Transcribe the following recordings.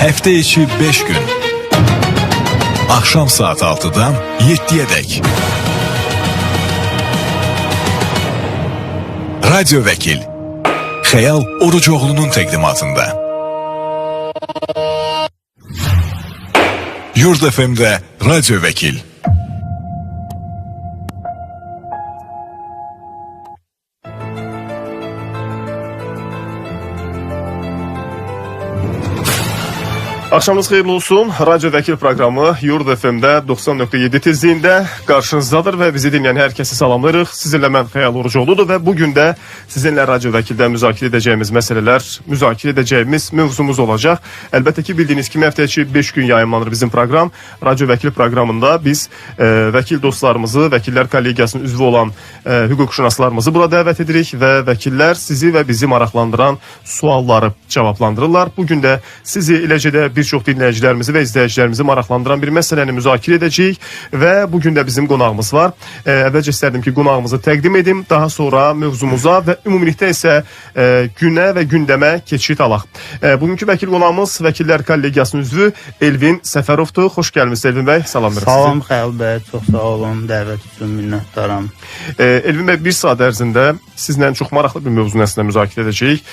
Hafta içi 5 gün. Akşam saat 6'dan 7'ye dek. Radyo Vekil. Xəyal Orucoğlu'nun təqdimatında. Yurd FM'de Radyo Vekil. Akşamınız xeyirli olsun. Radyo Vəkil proqramı Yurd FM-də 90.7 tezliyində qarşınızdadır və bizi dinləyən hər kəsi salamlayırıq. Sizinlə mən Xəyal Orucoğlu'dur və bugün də sizinlə Radyo Vəkildə müzakirə edəcəyimiz məsələlər, müzakirə edəcəyimiz mövzumuz olacaq. Əlbəttə ki, bildiyiniz kimi həftə içi 5 gün yayımlanır bizim proqram. Radyo Vəkil proqramında biz vəkil dostlarımızı, vəkillər kollegiyasının üzvü olan hüquqşünaslarımızı bura dəvət edirik və vəkillər sizi və bizi maraqlandıran sualları cavablandırırlar. Bugün də sizi eləcə də bir çox dinləyicilərimizi və izləyicilərimizi maraqlandıran bir məsələni müzakirə edəcəyik və bugün də bizim qonağımız var. Əvvəlcə istərdim ki, qonağımızı təqdim edim, daha sonra mövzumuza və ümumilikdə isə günə və gündəmə keçid alaq. Bugünkü vəkil qonağımız Vəkillər Kollegiyasının üzvü Elvin Səfərovdur. Xoş gəlmisiniz Elvin bəy, salamlayırıq sizi. Salam Xəyal bəy, çox sağ olun, dəvət üçün minnətdaram. Elvin bəy, bir saat ərzində sizlə çox maraqlı bir mövzu əslində müzakirə edəcəyik.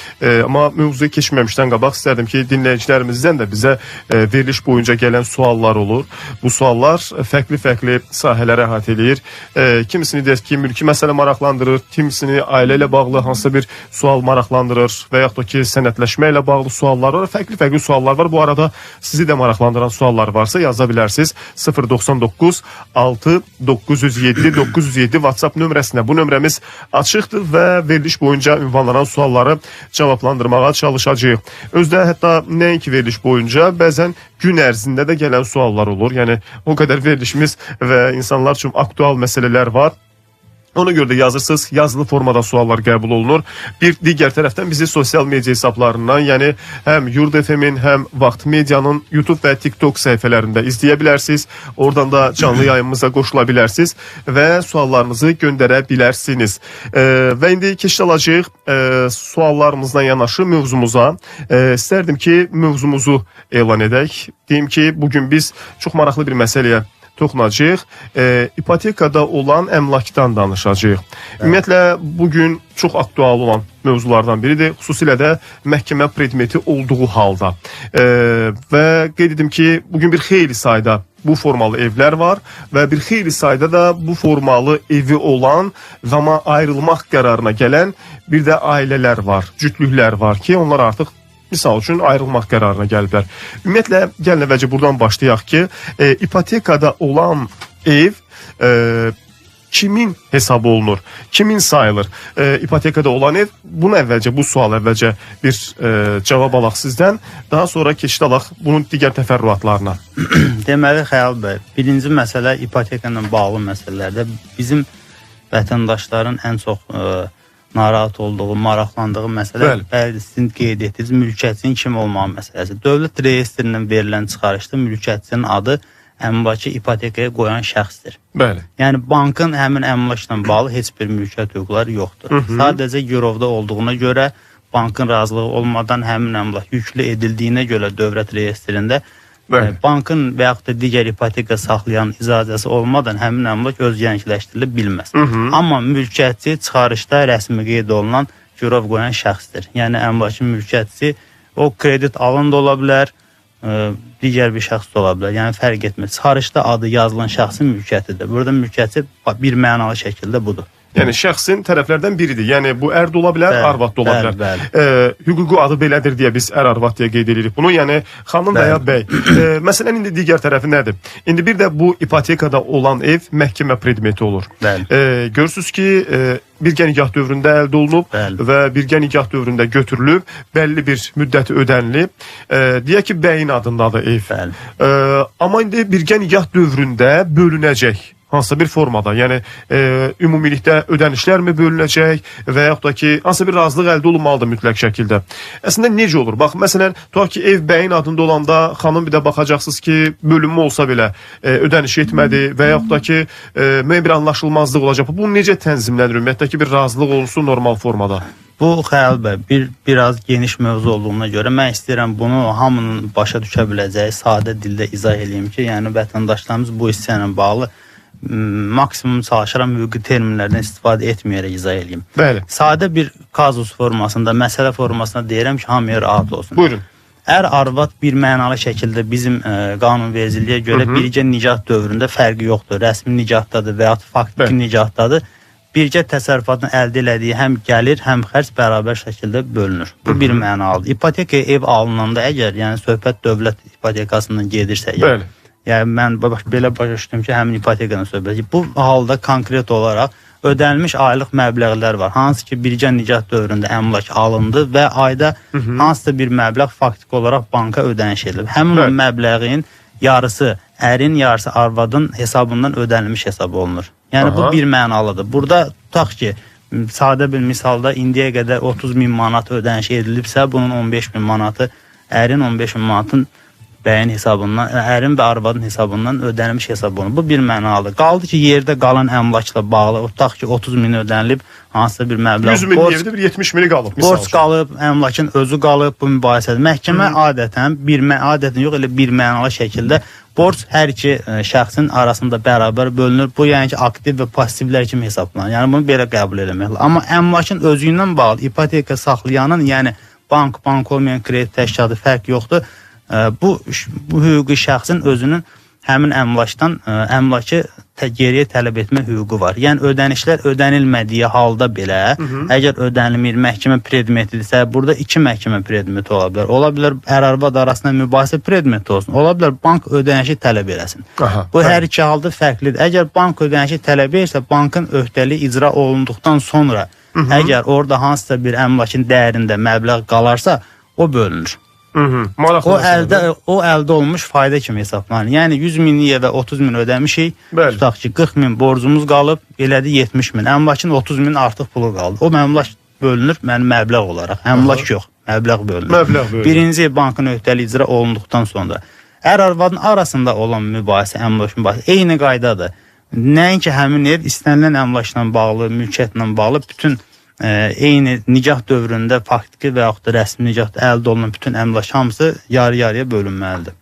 Amma mövzuya keçməmişdən qabaq istərdim ki, dinləyicilərimizdən də bizə veriliş boyunca gələn suallar olur. Bu suallar fərqli-fərqli sahələrə əhatə edir. Kimisini deyək ki, mülki məsələ maraqlandırır, kimisini ailə ilə bağlı hansısa bir sual maraqlandırır və yaxud da ki, sənədləşmə ilə bağlı suallar var. Fərqli-fərqli suallar var. Bu arada sizi də maraqlandıran suallar varsa yaza bilərsiniz. 099 6 907 907 WhatsApp nömrəsinə. Bu nömrəmiz açıqdır və veriliş boyunca ünvanlanan sualları cavablandırmağa çalışacağıq. Özdə hətta nəinki veriliş boyunca bəzən gün ərzində də gələn suallar olur. Yəni o qədər verilişimiz və insanlar üçün aktual məsələlər var. Ona görə də yazırsınız, yazılı formada suallar qəbul olunur. Bir digər tərəfdən bizi sosial media hesablarından, yəni həm Yurd FM-in, həm Vaxt Medianın YouTube və TikTok səhifələrində izləyə bilərsiniz. Oradan da canlı yayımımıza qoşula bilərsiniz və suallarınızı göndərə bilərsiniz. Və indi keçid alacağıq suallarımızdan yanaşı mövzumuza. İstərdim ki, mövzumuzu elan edək. Deyim ki, bugün biz çox maraqlı bir məsələyə toxunacağıq. İpotekada olan əmlakdan danışacağıq. Ümumiyyətlə, bugün çox aktual olan mövzulardan biridir. Xüsusilə də məhkəmə predmeti olduğu halda. Və qeyd edim ki, bugün bir xeyli sayda bu formalı evlər var və bir xeyli sayda da bu formalı evi olan və amma ayrılmaq qərarına gələn bir də ailələr var, cütlüklər var ki, onlar artıq misal üçün ayrılmaq qərarına gəliblər. Ümumiyyətlə, gəlin əvvəlcə buradan başlayaq ki, ipotekada olan ev kimin hesabı olunur? Kimin sayılır? İpotekada olan ev, bunu əvvəlcə, bu sual əvvəlcə bir cavab alaq sizdən. Daha sonra keçid alaq bunun digər təfərrüatlarına. Deməli, Xəyal bəy, birinci məsələ ipoteka ilə bağlı məsələlərdə bizim vətəndaşların ən çox narahat olduğu, maraqlandığı məsələ, bəli, sizin qeyd etdiniz, mülkiyyətçinin kim olmağı məsələsi. Dövlət reyestrindən verilən çıxarışda mülkiyyətçinin adı əmlakı ipotekaya qoyan şəxsdir. Bəli. Yəni, bankın həmin əmlakla bağlı heç bir mülkiyyət hüquqları yoxdur. Sadəcə girovda olduğuna görə, bankın razılığı olmadan həmin əmlak yüklü edildiyinə görə dövlət reyestrində bankın və yaxud da digər ipoteka saxlayan icazəsi olmadan həmin əmlak öz yeniləşdirilə bilməz. Amma mülkiyyətçi çıxarışda rəsmi qeyd olunan girov qoyan şəxsdir. Yəni əmlakın mülkiyyətçisi o kredit alan da ola bilər, digər bir şəxs da ola bilər. Yəni fərq etmir. Çıxarışda adı yazılan şəxsin mülkiyyətidir. Burada mülkiyyətçi bir mənalı şəkildə budur. Yəni şəxsin tərəflərdən biridir. Yəni bu ər də ola bilər, arvad da ola bilər. Hüquqi adı belədir deyə biz ər-arvad deyə qeyd edirik bunu. Yəni xanım və ya bəy. Məsələn indi digər tərəfi nədir? İndi bir də bu ipotekada olan ev məhkəmə predmeti olur. Görürsünüz ki, birgə nikah dövründə əldə olunub və birgə nikah dövründə götürülüb, bəlli bir müddəti ödənilib. Deyək ki, bəyin adındadır ev. Amma indi birgə nikah dövründə bölünəcək. hansısa bir formada, yəni ümumilikdə ödənişlər mi bölünəcək və yaxud da ki, hansısa bir razılıq əldə olunmalıdır mütləq şəkildə. Əslində necə olur? Bax, məsələn, tutaq ki, ev bəyin adında olanda xanım bir də baxacaqsınız ki, bölünmə olsa belə ödəniş etmədi və yaxud da ki, müəyyən bir anlaşılmazlıq olacaq. Bu necə tənzimlənir? Ümumiyyətlə ki, bir razılıq olsun normal formada. Bu Xəyal bəy, biraz geniş mövzu olduğuna görə mən istəyirəm bunu hamının başa düşə biləcəyi sadə dildə izah edeyim ki, yəni vətəndaşlarımız bu hissə ilə bağlı maksimum çalışıram hüquqi terminlərdən istifadə etməyərək izah edeyim. Bəli. Sadə bir kazus formasında, məsələ formasında deyirəm ki, hamıya rahat olsun. Buyurun. Ər arvad bir mənalı şəkildə bizim qanunvericiliyə görə birgə nicah dövründə fərqi yoxdur. Rəsmi nicahdadır və ya faktiki nicahdadır. Birgə təsərrüfatını əldə elədiyi həm gəlir, həm xərc bərabər şəkildə bölünür. Bu bir mənalıdır. İpoteka ev alınanda əgər, yəni söhbət dövlət ipotekasından gedirsə, Bəli. yəni mən belə başa düşdüm ki, həmin ipotekadan söhbət. Bu halda konkret olaraq ödənilmiş aylıq məbləğlər var. Hansı ki, birgə nicah dövründə əmlak alındı və ayda hansısa bir məbləğ faktiki olaraq banka ödəniş edilib. Həmin o məbləğin yarısı ərin, yarısı arvadın hesabından ödənilmiş hesab olunur. Yəni bu bir mənalıdır. Burada tutaq ki, sadə bir misalda indiyə qədər 30.000 manat ödəniş edilibsə, bunun 15.000 manatı ərin, 15.000 manatın bəyin hesabından, ərin və arvadın hesabından ödənilmiş hesab olunur. Bu bir mənalıdır. Qaldı ki, yerdə qalan əmlakla bağlı, tutaq ki, 30.000 ödənilib, hansısa bir məbləğ. 100.000 yerdə bir 70.000 qalıb. Borc qalıb, əmlakın özü qalıb, bu mübahisədir. Məhkəmə adətən yox, elə bir mənalı şəkildə borc hər iki şəxsin arasında bərabər bölünür. Bu yəni ki, aktiv və passivlər kimi hesablanır. Yəni bunu belə qəbul etmək lazımdır. Amma əmlakın özü ilə bağlı ipoteka saxlayanın, yəni bank olmayan kredit təşkilatı fərq yoxdur. Bu hüquqi şəxsin özünün həmin əmlakdan əmlakı geriyə tələb etmə hüququ var. Yəni ödənişlər ödənilmədiyi halda belə, əgər ödənilmir, məhkəmə predmetidirsə, burada iki məhkəmə predmeti ola bilər. Ola bilər ər-arvad arasında mübahisə predmeti olsun. Ola bilər bank ödənişi tələb eləsin. Bu hər iki halda fərqlidir. Əgər bank ödənişi tələb edirsə, bankın öhdəliyi icra olunduqdan sonra əgər orada hansısa bir əmlakın dəyərində məbləğ qalarsa, o bölünür. O əldə olmuş fayda kimi hesablanır. Yəni 100.000 və 30.000 ödəmişik. Tutaq ki, 40.000 borcumuz qalıb, elədi 70.000. Əmlakın 30.000 artıq pulu qaldı. O əmlak bölünür, mənim məbləğ olaraq. Əmlak yox, məbləğ bölünür. Birinci bankın öhdəliyi icra olunduqdan sonra ər-arvadın arasında olan mübahisə, əmlak mübahisə eyni qaydadır. Nəinki həmin ev istənilən əmlakla bağlı, mülkiyyətlə bağlı bütün eyni nicah dövründə faktiki və yaxud da rəsmi nicahda əldə olunan bütün əmlak hamısı yarı-yarıya bölünməlidir.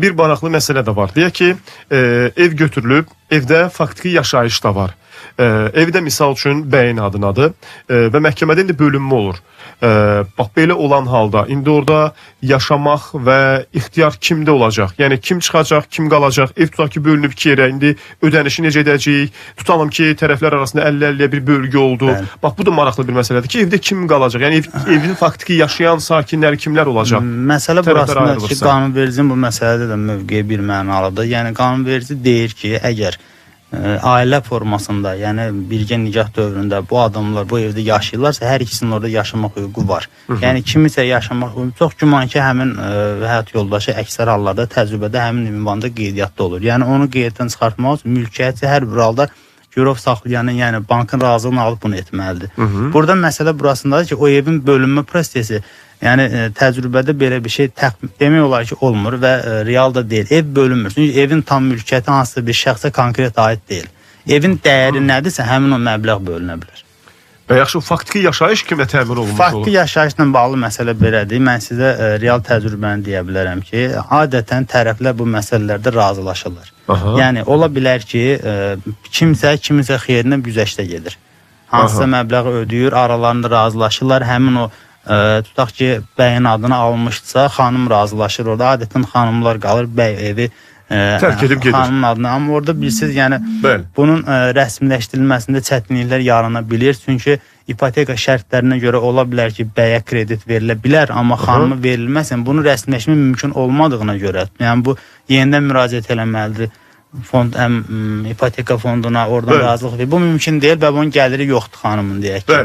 Bir maraqlı məsələ də var. Deyək ki, ev götürülüb, evdə faktiki yaşayış da var. Evdə misal üçün bəyin adınadır və məhkəmədə indi bölünmə olur. Bax, belə olan halda indi orada yaşamaq və ixtiyar kimdə olacaq? Yəni kim çıxacaq, kim qalacaq? Ev tutaq ki, bölünüb iki yerə, indi ödənişi necə edəcəyik? Tutalım ki, tərəflər arasında 50-50 bir bölgü oldu. Bax, bu da maraqlı bir məsələdir ki, evdə kim qalacaq? Yəni evin faktiki yaşayan sakinləri kimlər olacaq? Məsələ burasında ki, qanunvericinin bu məsələdə də mövqeyi bir mənalıdır. Yəni qanunverici deyir ki, əgər ailə formasında, yəni birgə nicah dövründə bu adamlar bu evdə yaşayırlarsa, hər ikisinin orada yaşamaq hüququ var. Yəni kimisə yaşamaq hüququ, çox güman ki, həmin həyat yoldaşı əksər hallarda təcrübədə həmin ünvanda qeydiyyatda olur. Yəni onu qeydiyyatdan çıxartmaq üçün mülkiyyətçi hər bir halda girov saxlayanın, yəni bankın razılığını alıb bunu etməlidir. Burada məsələ burasındadır ki, o evin bölünmə prosesi, yəni təcrübədə belə bir şey demək olar ki, olmur və real da deyil. Ev bölünmür. Çünki evin tam mülkiyyəti hansısa bir şəxsə konkret aid deyil. Evin dəyəri nədirsə, həmin o məbləğ bölünə bilər. Və yaxşı, faktiki yaşayış kimlə təmin olunmuş olur? Faktiki yaşayışla bağlı məsələ belədir. Mən sizə real təcrübəni deyə bilərəm ki, adətən tərəflər bu məsələlərdə razılaşırlar. Yəni, ola bilər ki, kiminsə xeyrinə güzəştə gedir. Hansısa məbləği ödəyir, aralarında razılaşırlar. Həmin o, tutaq ki, bəyin adını almışdırsa, xanım razılaşır. Orada adətən xanımlar qalır, bəy evi tərk edib gedir. Xanımın adına. Amma orada bilirsiniz, yəni bunun rəsmiləşdirilməsində çətinliklər yarana bilir. Çünki ipoteka şərtlərinə görə ola bilər ki, bəyə kredit verilə bilər, amma xanıma verilməsin. Bunu rəsmiləşmə mümkün olmadığına görə, yəni bu yenidən müraciət eləməlidir ipoteka fonduna, oradan razılıq verir. Bu mümkün deyil və bunun gəliri yoxdur xanımın deyək ki.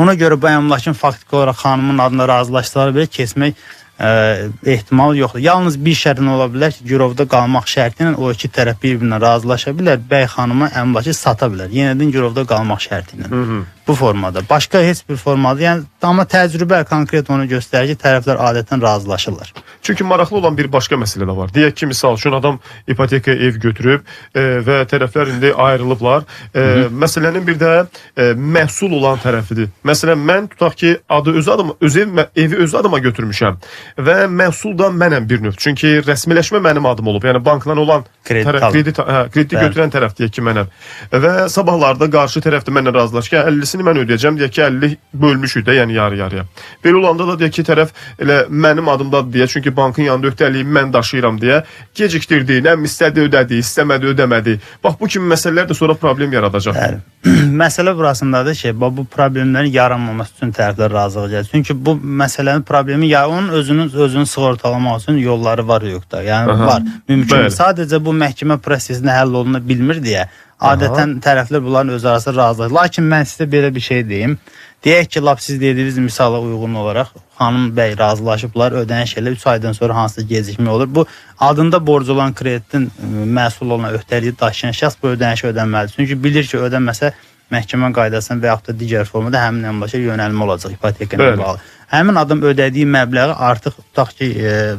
Ona görə bu əmlakın faktiki olaraq xanımın adına razılaşsalar belə keçmək ehtimal yoxdur. Yalnız bir şərtin ola bilər ki, girovda qalmaq şərti ilə o iki tərəf bir-birinə razılaşa bilər, bəy xanıma əmlakı sata bilər. Yenədən girovda qalmaq şərti ilə. Bu formada. Başqa heç bir formada, yəni amma təcrübə konkret onu göstərir ki, tərəflər adətən razılaşırlar. Çünki maraqlı olan bir başqa məsələ də var. Deyək ki, misal üçün adam ipotekaya ev götürüb və tərəflər indi ayrılıblar. Məsələnin bir də məhsul olan tərəfidir. Məsələn, mən tutaq ki, evi öz adıma götürmüşəm və məhsul da mənəm bir növ. Çünki rəsmiləşmə mənim adım olub. Yəni bankdan olan krediti götürən tərəf deyək ki, mənəm. Və sabahlarda qarşı tərəf də mənlə razılaşır ki, 50-sini mən ödəyəcəm, deyək ki, 50 bölmüşük də, yəni yarı-yarıya. Belə olanda da deyək ki, tərəf elə mənim adımdadır deyə, çünki bankın yanında öhdəliyi mən daşıyıram deyə gecikdirdi, nə istədi ödədi, istəmədi ödəmədi. Bax, bu kimi məsələlər də sonra problem yaradacaq. Məsələ burasındadır ki, bu problemlərin yaranmaması üçün tərəflər razılıq gəlir. Çünki bu məsələnin problemi ya onun özünü sığortalamaq üçün yolları var yoxdur. Yəni var, mümkün. Sadəcə bu məhkəmə prosesində həll oluna bilmir deyə adətən tərəflər bunların öz arasında razılaşır. Lakin mən sizə belə bir şey deyim. Deyək ki, siz dediyiniz misala uyğun olaraq xanım bəy razılaşıblar, ödəniş elə 3 aydan sonra hansısa gecikmə olur. Bu adında borc olan kreditin məsul olan öhdəliyi daşıyan şəxs bu ödənişi ödənməlidir. Çünki bilir ki, ödənməsə məhkəmə qaydasına və yaxud da digər formada həmin əmlaka yönəlmə olacaq ipoteka ilə bağlı. Həmin adam ödədiyi məbləği artıq tutaq ki,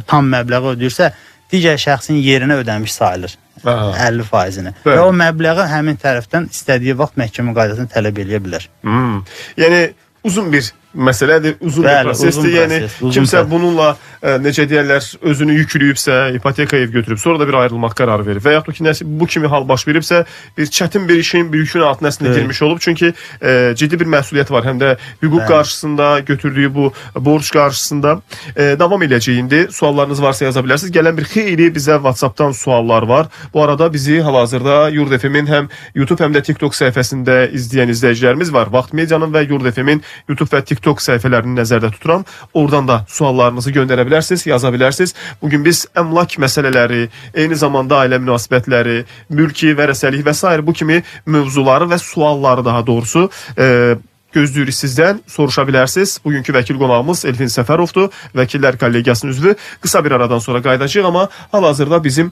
tam məbləği ödəyirsə, digər şəxsin yerinə ödəmiş sayılır. 50%-ni. Və o məbləği həmin tərəfdən istədiyi vaxt məhkəmə qaydasını tələb edə bilər. Yəni uzun bir məsələdir, uzun bir prosesdir. Yəni kimsə bununla necə deyirlər, özünü yükləyibsə, ipoteka ev götürüb, sonra da bir ayrılmaq qərarı verir. Və yaxud ki, bu kimi hal baş veribsə, bir çətin bir işin, bir yükün altına əslində girmiş olub. Çünki ciddi bir məsuliyyət var. Həm də hüquq qarşısında, götürdüyü bu borc qarşısında. Davam edəcəyik indi. Suallarınız varsa yaza bilərsiniz. Gələn bir xeyli bizə WhatsApp-dan suallar var. Bu arada bizi hal-hazırda Yurd FM-in həm YouTube, həm də TikTok səhifəsində izləyən izləyicilərimiz var. Vaxt Medianın və Yurd FM-in YouTube və TikTok səhifələrini nəzərdə tuturam. Oradan da suallarınızı göndərə bilərsiniz, yaza bilərsiniz. Bugün biz əmlak məsələləri, eyni zamanda ailə münasibətləri, mülki vərəsəlik və s. bu kimi mövzuları və sualları daha doğrusu gözləyirik sizdən, soruşa bilərsiniz. Bugünkü vəkil qonağımız Elfin Səfərovdur, Vəkillər Kollegiyasının üzvü. Qısa bir aradan sonra qayıdacağıq, amma hal-hazırda bizim